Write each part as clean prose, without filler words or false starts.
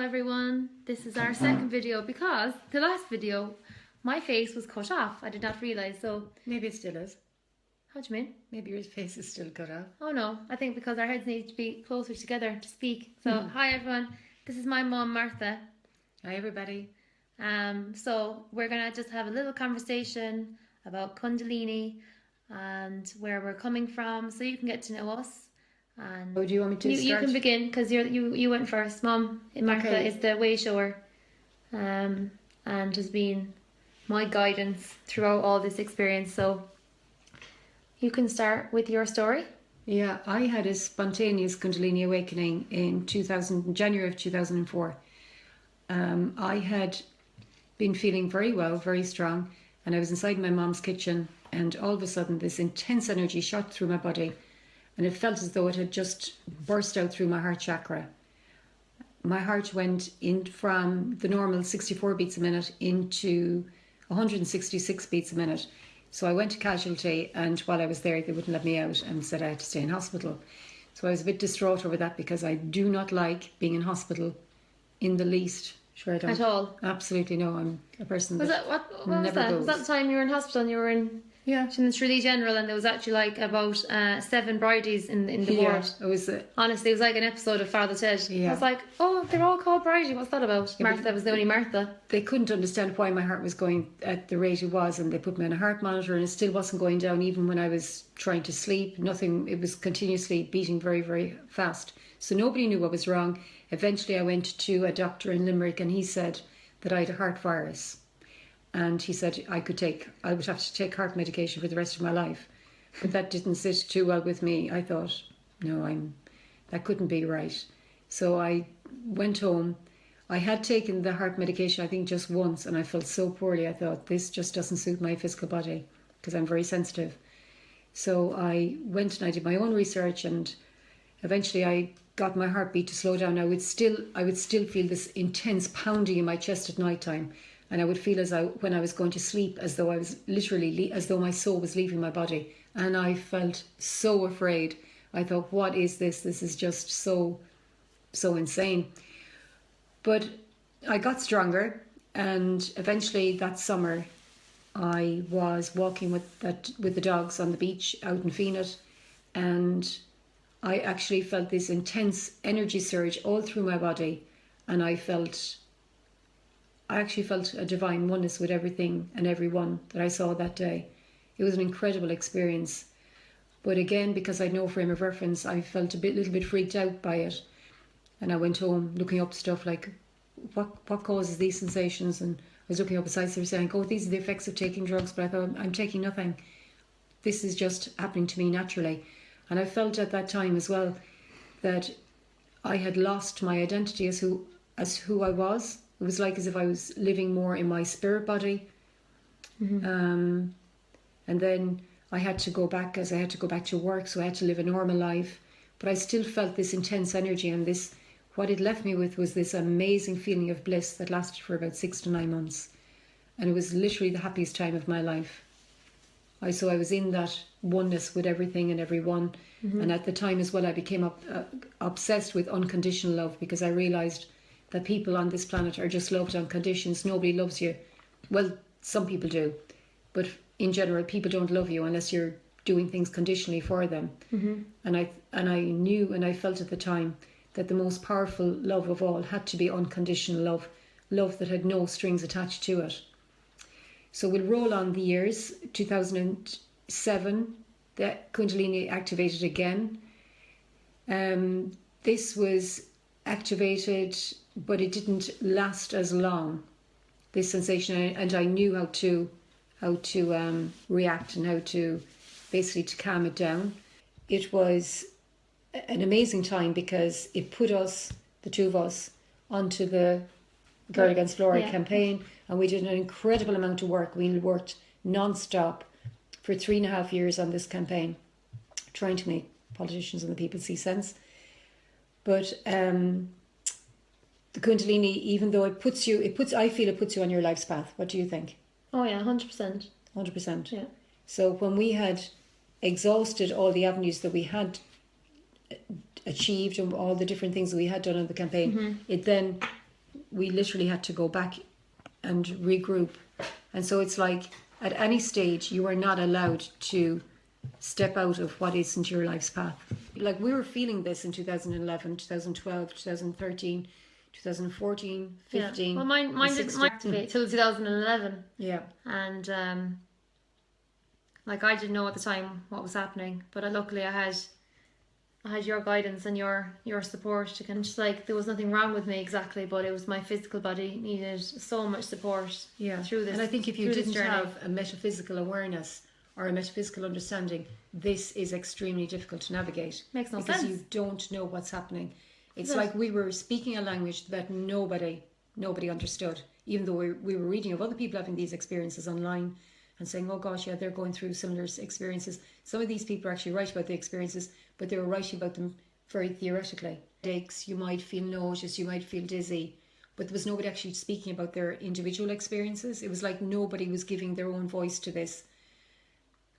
everyone, this is our second video because the last video my face was cut off. I did not realise, so... Maybe it still is. How do you mean? Maybe your face is still cut off. Oh no, I think because our heads need to be closer together to speak. So hi everyone, this is my mum Martha. Hi everybody. So we're going to just have a little conversation about Kundalini and where we're coming from, so you can get to know us. And do you want me to start? You can begin because you went first. Mum, Martha is the wayshower, and has been my guidance throughout all this experience. So you can start with your story. Yeah, I had a spontaneous Kundalini Awakening in January of 2004. I had been feeling very well, very strong, and I was inside my mom's kitchen, and all of a sudden this intense energy shot through my body, and it felt as though it had just burst out through my heart chakra. My heart went in from the normal 64 beats a minute into 166 beats a minute. So I went to casualty, and while I was there they wouldn't let me out and said I had to stay in hospital. So I was a bit distraught over that because I do not like being in hospital in the least. Sure I don't. At all? Absolutely no. I'm a person what was that? Was that the time you were in hospital and you were in the Tralee General, and there was actually like about 7 bridies in the ward? It was honestly, it was like an episode of Father Ted. Yeah. I was like, oh, they're all called bridie. What's that about? Martha was the only Martha. They couldn't understand why my heart was going at the rate it was, and they put me on a heart monitor, and it still wasn't going down even when I was trying to sleep. Nothing. It was continuously beating very, very fast. So nobody knew what was wrong. Eventually I went to a doctor in Limerick, and he said that I had a heart virus. And he said I would have to take heart medication for the rest of my life. But that didn't sit too well with me. I thought, no, that couldn't be right. So I went home. I had taken the heart medication, I think, just once, and I felt so poorly. I thought, this just doesn't suit my physical body because I'm very sensitive. So I went and I did my own research, and eventually I got my heartbeat to slow down. I would still feel this intense pounding in my chest at night time. And I would feel when I was going to sleep, as though I was literally, as though my soul was leaving my body. And I felt so afraid. I thought, what is this? This is just so insane. But I got stronger, and eventually that summer I was walking with the dogs on the beach out in Feenet, and I actually felt this intense energy surge all through my body, and I actually felt a divine oneness with everything and everyone that I saw that day. It was an incredible experience. But again, because I had no frame of reference, I felt little bit freaked out by it. And I went home looking up stuff like, what causes these sensations? And I was looking up sites that were saying, oh, these are the effects of taking drugs. But I thought, I'm taking nothing. This is just happening to me naturally. And I felt at that time as well that I had lost my identity as who I was. It was like as if I was living more in my spirit body. And then I had to go back to work, so I had to live a normal life. But I still felt this intense energy, and what it left me with was this amazing feeling of bliss that lasted for about 6 to 9 months. And it was literally the happiest time of my life. So I was in that oneness with everything and everyone. And at the time as well, I became obsessed with unconditional love, because I realised that people on this planet are just loved on conditions. Nobody loves you. Well, some people do, but in general, people don't love you unless you're doing things conditionally for them. And I knew, and I felt at the time, that the most powerful love of all had to be unconditional love that had no strings attached to it. So we'll roll on the years. 2007, the Kundalini activated again. This was activated, but it didn't last as long, this sensation, and I knew how to react and how to basically to calm it down. It was an amazing time because it put us, the two of us, onto the Girl Against Fluoride campaign, and we did an incredible amount of work. We worked non-stop for 3.5 years on this campaign, trying to make politicians and the people see sense. But the Kundalini, even though I feel it puts you on your life's path. What do you think? Oh yeah, 100%. 100%. Yeah. So when we had exhausted all the avenues that we had achieved and all the different things that we had done on the campaign, it then we literally had to go back and regroup. And so it's like at any stage you are not allowed to step out of what isn't your life's path. Like we were feeling this in 2011, 2012, 2013, 2014, 15. Yeah. Well, mine didn't activate till 2011. Yeah. And like I didn't know at the time what was happening, but luckily I had your guidance and your support to kind of just like, there was nothing wrong with me exactly, but it was my physical body needed so much support through this. And I think if you didn't have a metaphysical awareness or a metaphysical understanding, this is extremely difficult to navigate. Makes no because sense. You don't know what's happening. It's like we were speaking a language that nobody understood, even though we were reading of other people having these experiences online and saying, oh gosh, yeah, they're going through similar experiences. Some of these people are actually writing about the experiences, but they were writing about them very theoretically. Headaches, you might feel nauseous, you might feel dizzy, but there was nobody actually speaking about their individual experiences. It was like nobody was giving their own voice to this.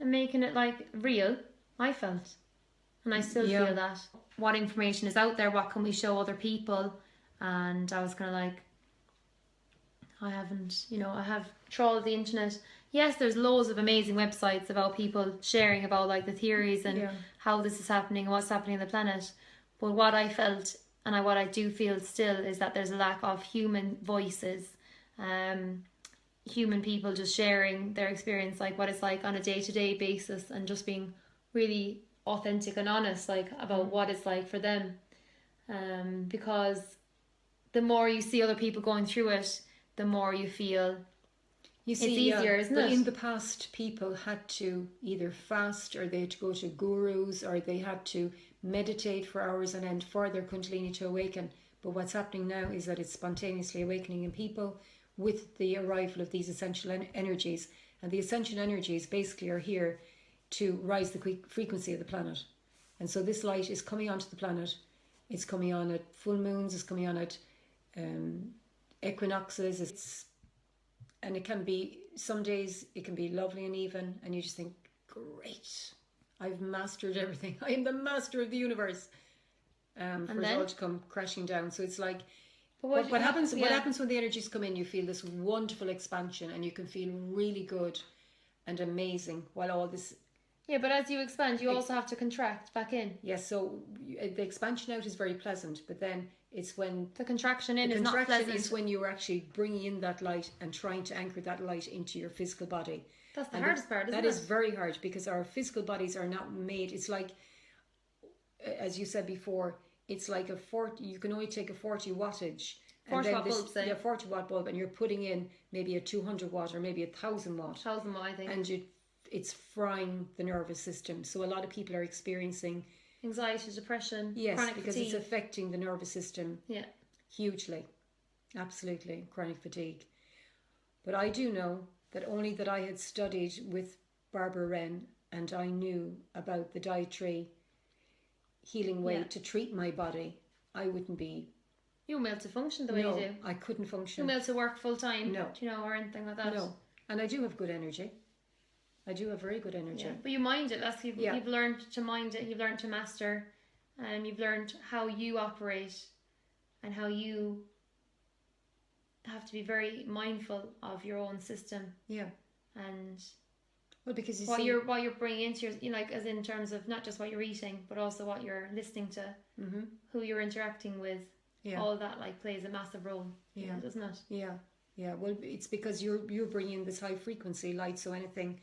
And making it like real, I felt. And I still feel that. What information is out there, what can we show other people? And I was kind of like, I have trawled the internet. Yes, there's loads of amazing websites about people sharing about like the theories and how this is happening and what's happening on the planet. But what I felt and what I do feel still is that there's a lack of human voices, human people just sharing their experience, like what it's like on a day-to-day basis, and just being really authentic and honest like about what it's like for them. Because the more you see other people going through it, the more you feel it's easier, isn't it? But in the past, people had to either fast, or they had to go to gurus, or they had to meditate for hours on end for their Kundalini to awaken. But what's happening now is that it's spontaneously awakening in people with the arrival of these essential energies. And the essential energies basically are here to rise the frequency of the planet. And so this light is coming onto the planet. It's coming on at full moons, it's coming on at equinoxes, and it can be, some days it can be lovely and even, and you just think, great, I've mastered everything. I am the master of the universe. For it all to come crashing down. So it's like, what happens when the energies come in? You feel this wonderful expansion, and you can feel really good and amazing while all this. Yeah, but as you expand, you also have to contract back in. Yes, so the expansion out is very pleasant, but then it's when the contraction in is not pleasant. Is when you're actually bringing in that light and trying to anchor that light into your physical body. That's the hardest part, isn't it? That is very hard, because our physical bodies are not made. It's like, as you said before, it's like you can only take a 40 wattage. 40 watt bulb, say. Yeah, 40 watt bulb, and you're putting in maybe a 200 watt or maybe 1,000 watt. 1,000 watt, I think. And it's frying the nervous system. So a lot of people are experiencing anxiety, depression, yes, chronic because fatigue. It's affecting the nervous system hugely. Absolutely, chronic fatigue. But I do know that only that I had studied with Barbara Wren, and I knew about the dietary healing way to treat my body, I wouldn't be... You won't be able to function the way you do. I couldn't function. You won't be able to work full time, no. Or anything like that. No, and I do have good energy. I do have very good energy. Yeah. But you mind it. You've learned to mind it. You've learned to master, and you've learned how you operate, and how you have to be very mindful of your own system. Yeah. And because you're bringing into your, like, as in terms of not just what you're eating, but also what you're listening to, who you're interacting with. Yeah. All that like plays a massive role. Yeah, doesn't it? Yeah. Yeah. Well, it's because you're bringing this high frequency light, so anything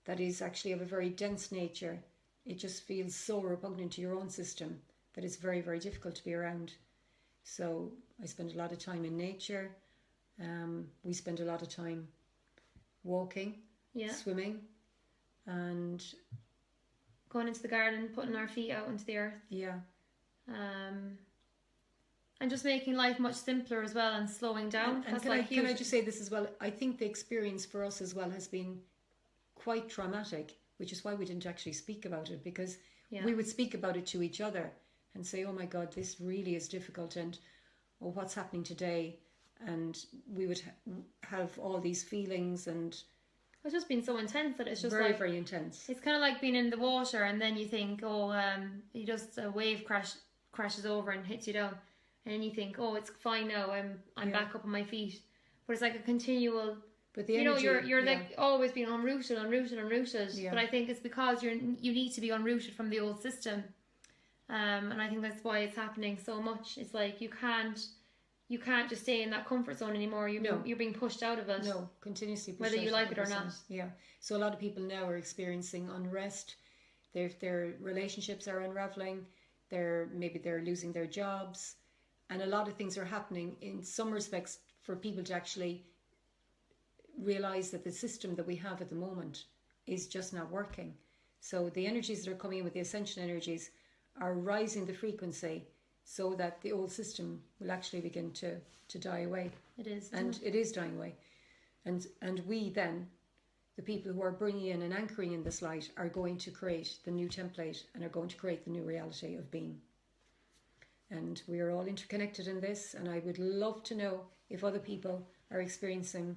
that is actually of a very dense nature, it just feels so repugnant to your own system that it's very, very difficult to be around. So I spend a lot of time in nature. We spend a lot of time walking, swimming, and going into the garden, putting our feet out into the earth. Yeah. And just making life much simpler as well, and slowing down. And can I just say this as well? I think the experience for us as well has been quite traumatic, which is why we didn't actually speak about it, because we would speak about it to each other and say, oh my God, this really is difficult, and oh, what's happening today? And we would have all these feelings, and it's just been so intense that it's just very, very intense. It's kind of like being in the water, and then you think, oh, you just a wave crashes over and hits you down. and you think, oh, it's fine now, I'm back up on my feet. But it's like a continual, but the you know, energy, you're like always being unrooted. Yeah. But I think it's because you need to be unrooted from the old system. And I think that's why it's happening so much. It's like you can't just stay in that comfort zone anymore. You're being pushed out of it. No, continuously pushed whether out you of like the it or comfort not. zone. Yeah. So a lot of people now are experiencing unrest. Their relationships are unraveling. Maybe they're losing their jobs, and a lot of things are happening in some respects for people to actually realize that the system that we have at the moment is just not working. So the energies that are coming in with the ascension energies are rising the frequency so that the old system will actually begin to die away. It is. And it is dying away. And we then, the people who are bringing in and anchoring in this light, are going to create the new template and are going to create the new reality of being. And we are all interconnected in this, and I would love to know if other people are experiencing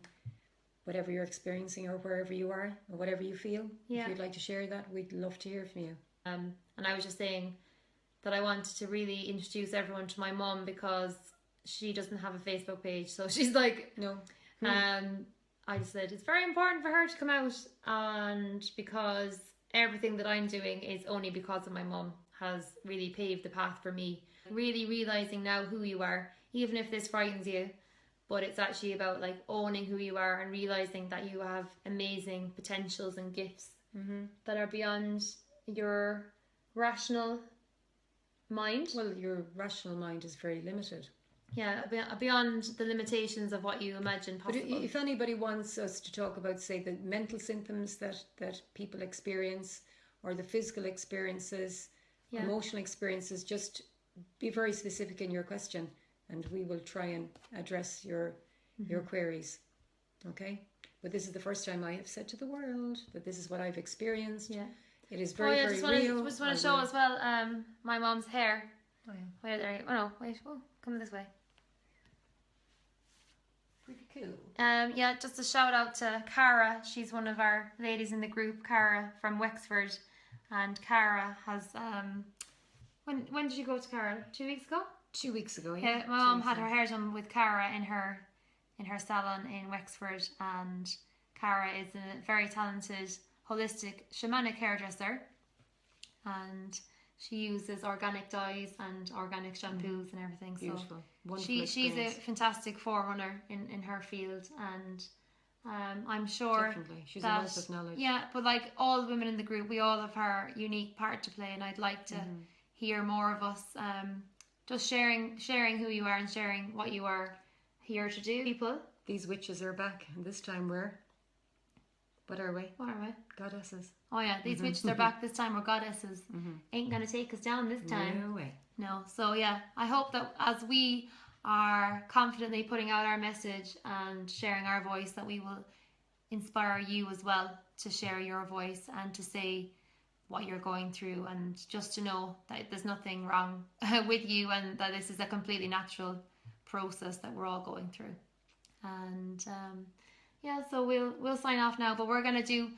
whatever you're experiencing or wherever you are or whatever you feel. Yeah. If you'd like to share that, we'd love to hear from you. And I was just saying that I wanted to really introduce everyone to my mum because she doesn't have a Facebook page. So she's like, No. I just said it's very important for her to come out, and because everything that I'm doing is only because of my mum has really paved the path for me. Really realising now who you are, even if this frightens you, but it's actually about like owning who you are and realising that you have amazing potentials and gifts that are beyond your rational mind. Well, your rational mind is very limited. Yeah, beyond the limitations of what you imagine possible. But if anybody wants us to talk about, say, the mental symptoms that people experience, or the physical experiences, emotional experiences, just be very specific in your question, and we will try and address your queries. Okay? But this is the first time I have said to the world that this is what I've experienced. Yeah. It is very, very real. I just want to show as well my mom's hair. Oh, yeah. Wait, there. Oh, no. Wait. Oh, come this way. Pretty cool. Yeah, just a shout out to Cara. She's one of our ladies in the group, Cara from Wexford. And Cara has... When did you go to Cara? 2 weeks ago? 2 weeks ago, yeah. My mum had her hair done with Cara in her salon in Wexford, and Cara is a very talented holistic shamanic hairdresser, and she uses organic dyes and organic shampoos and everything. Beautiful. So she's a fantastic forerunner in her field, and I'm sure definitely she's a wealth of knowledge. Yeah, but like all the women in the group, we all have our unique part to play, and I'd like to hear more of us just sharing who you are and sharing what you are here to do. People, these witches are back, and this time what are we? Goddesses. Oh yeah, these witches are back. This time we're goddesses. Ain't gonna take us down this time. No way. No. So yeah, I hope that as we are confidently putting out our message and sharing our voice, that we will inspire you as well to share your voice and to say what you're going through, and just to know that there's nothing wrong with you, and that this is a completely natural process that we're all going through. And yeah, so we'll sign off now, but we're gonna do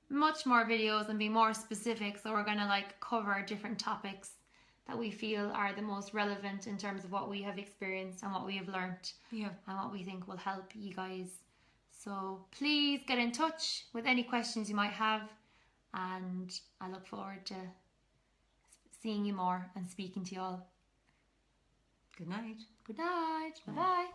much more videos and be more specific. So we're gonna like cover different topics that we feel are the most relevant in terms of what we have experienced and what we have learnt, and what we think will help you guys. So please get in touch with any questions you might have, and I look forward to seeing you more and speaking to you all. Good night. Good night. Bye bye.